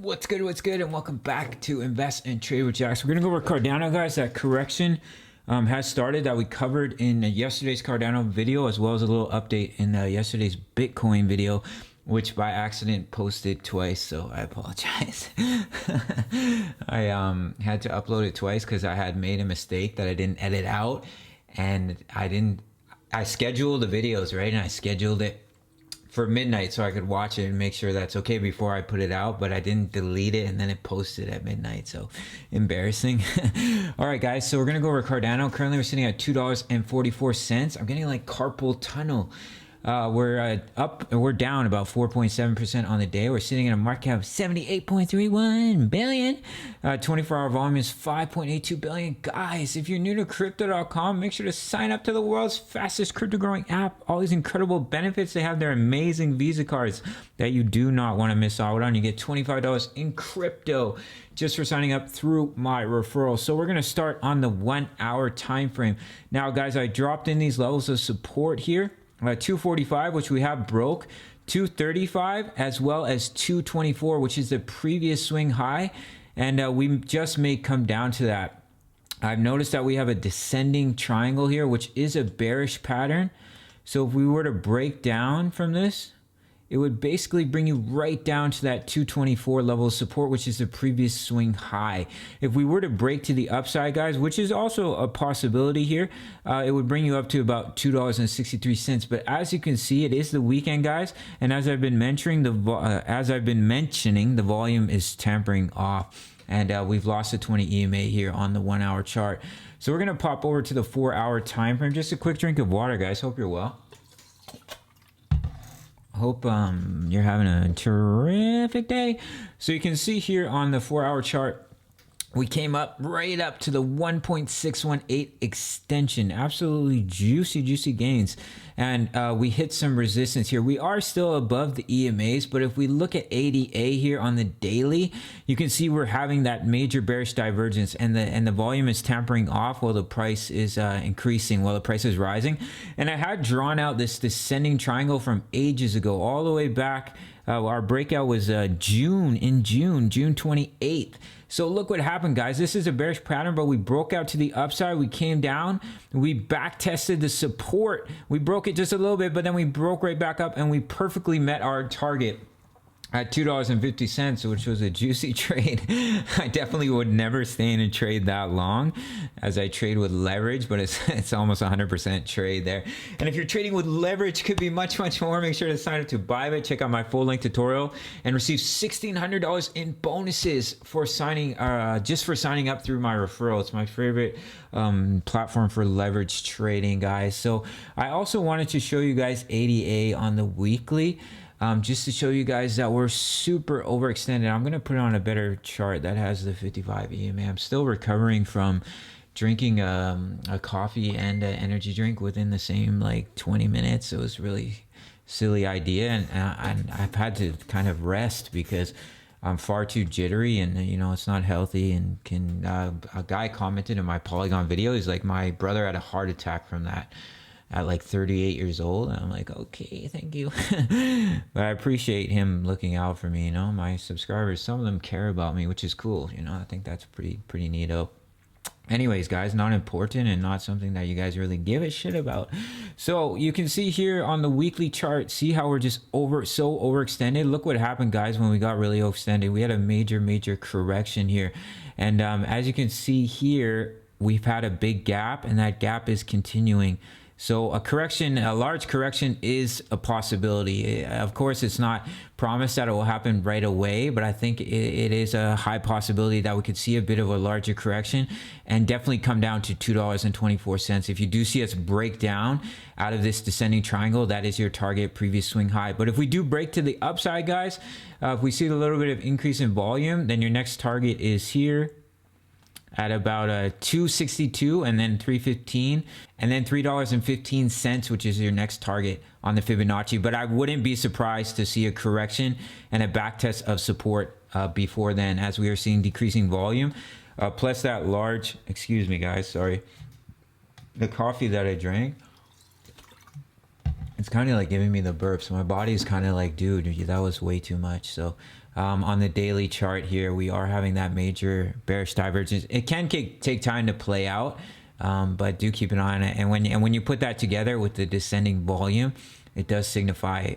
What's good, and welcome back to Invest and Trade with Jax. We're going to go over Cardano, guys. That correction has started that we covered in yesterday's Cardano video, as well as a little update in yesterday's Bitcoin video, which by accident posted twice, so I apologize. I had to upload it twice because I had made a mistake that I didn't edit out, and I scheduled the videos, right? And I scheduled it for midnight so I could watch it and make sure that's okay before I put it out, but I didn't delete it and then it posted at midnight, so embarrassing. All right, guys, so we're gonna go over Cardano. Currently we're sitting at $2.44. I'm getting like carpal tunnel. We're down about 4.7% on the day. We're sitting at a market cap of 78.31 billion. 24-hour volume is 5.82 billion. Guys, if you're new to crypto.com, make sure to sign up to the world's fastest crypto growing app. All these incredible benefits. They have their amazing Visa cards that you do not want to miss out on. You get $25 in crypto just for signing up through my referral. So we're going to start on the 1 hour time frame. Now, guys, I dropped in these levels of support here. 245, which we have broke, 235, as well as 224, which is the previous swing high, and we just may come down to that. I've noticed that we have a descending triangle here, which is a bearish pattern. So if we were to break down from this, it would basically bring you right down to that 224 level of support, which is the previous swing high. If we were to break to the upside, guys, which is also a possibility here, it would bring you up to about $2.63. But as you can see, it is the weekend, guys, and as I've been mentioning, the volume is tapering off, and we've lost a 20 EMA here on the 1 hour chart. So we're gonna pop over to the 4 hour time frame. Just a quick drink of water, guys. Hope you're well. Hope you're having a terrific day. So you can see here on the 4 hour chart, we came up right up to the 1.618 extension. Absolutely juicy gains. And we hit some resistance here. We are still above the EMAs, but if we look at ADA here on the daily, you can see we're having that major bearish divergence, and the volume is tapering off while the price is increasing, while the price is rising. And I had drawn out this descending triangle from ages ago, all the way back. Our breakout was June 28th. So look what happened, guys. This is a bearish pattern, but we broke out to the upside. We came down, we back tested the support. We broke it just a little bit, but then we broke right back up, and we perfectly met our target at $2.50, which was a juicy trade. I definitely would never stay in a trade that long, as I trade with leverage, but it's almost 100% trade there. And if you're trading with leverage, it could be much more. Make sure to sign up to Bybit. Check out my full length tutorial and receive $1,600 in bonuses for signing, just for signing up through my referral. It's my favorite platform for leverage trading, guys. So I also wanted to show you guys ADA on the weekly. Just to show you guys that we're super overextended. I'm going to put it on a better chart that has the 55 EMA. I'm still recovering from drinking a coffee and an energy drink within the same like 20 minutes. It was really silly idea, and I've had to kind of rest because I'm far too jittery, and you know, it's not healthy. And a guy commented in my Polygon video, he's like, my brother had a heart attack from that at like 38 years old. And I'm like, okay, thank you. But I appreciate him looking out for me. You know, my subscribers, some of them care about me, which is cool. You know, I think that's pretty neato. Anyways, guys, not important and not something that you guys really give a shit about. So you can see here on the weekly chart, see how we're just so overextended. Look what happened, guys, when we got really overextended. We had a major correction here. And as you can see here, we've had a big gap, and that gap is continuing. So a large correction is a possibility. Of course, it's not promised that it will happen right away, but I think it is a high possibility that we could see a bit of a larger correction and definitely come down to $2.24. If you do see us break down out of this descending triangle, that is your target previous swing high. But if we do break to the upside, guys, if we see a little bit of increase in volume, then your next target is here at about 262, and then 315, and then $3.15, which is your next target on the Fibonacci. But I wouldn't be surprised to see a correction and a back test of support before then, as we are seeing decreasing volume. Plus that large, excuse me guys, sorry, the coffee that I drank, it's kind of like giving me the burps. My body's kind of like, dude, that was way too much. So On the daily chart here, we are having that major bearish divergence. It can take time to play out, but do keep an eye on it. And when you put that together with the descending volume, it does signify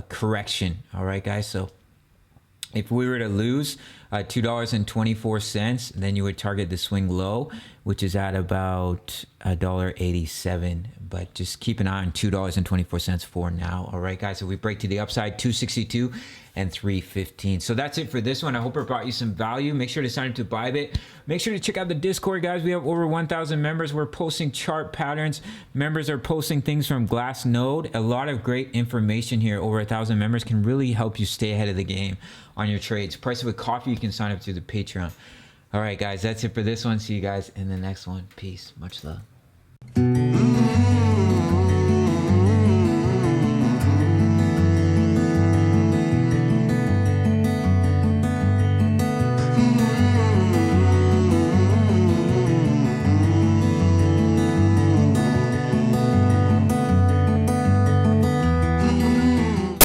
correction. All right, guys. So if we were to lose $2.24, then you would target the swing low, which is at about $1.87. But just keep an eye on $2.24 for now. All right, guys. So we break to the upside, 262 and 315. So that's it for this one. I hope it brought you some value. Make sure to sign up to Bybit. Make sure to check out the Discord, guys. We have over 1,000 members. We're posting chart patterns. Members are posting things from Glassnode. A lot of great information here. Over 1,000 members can really help you stay ahead of the game on your trades. Price of a coffee, you can sign up through the Patreon. All right, guys, that's it for this one. See you guys in the next one. Peace. Much love.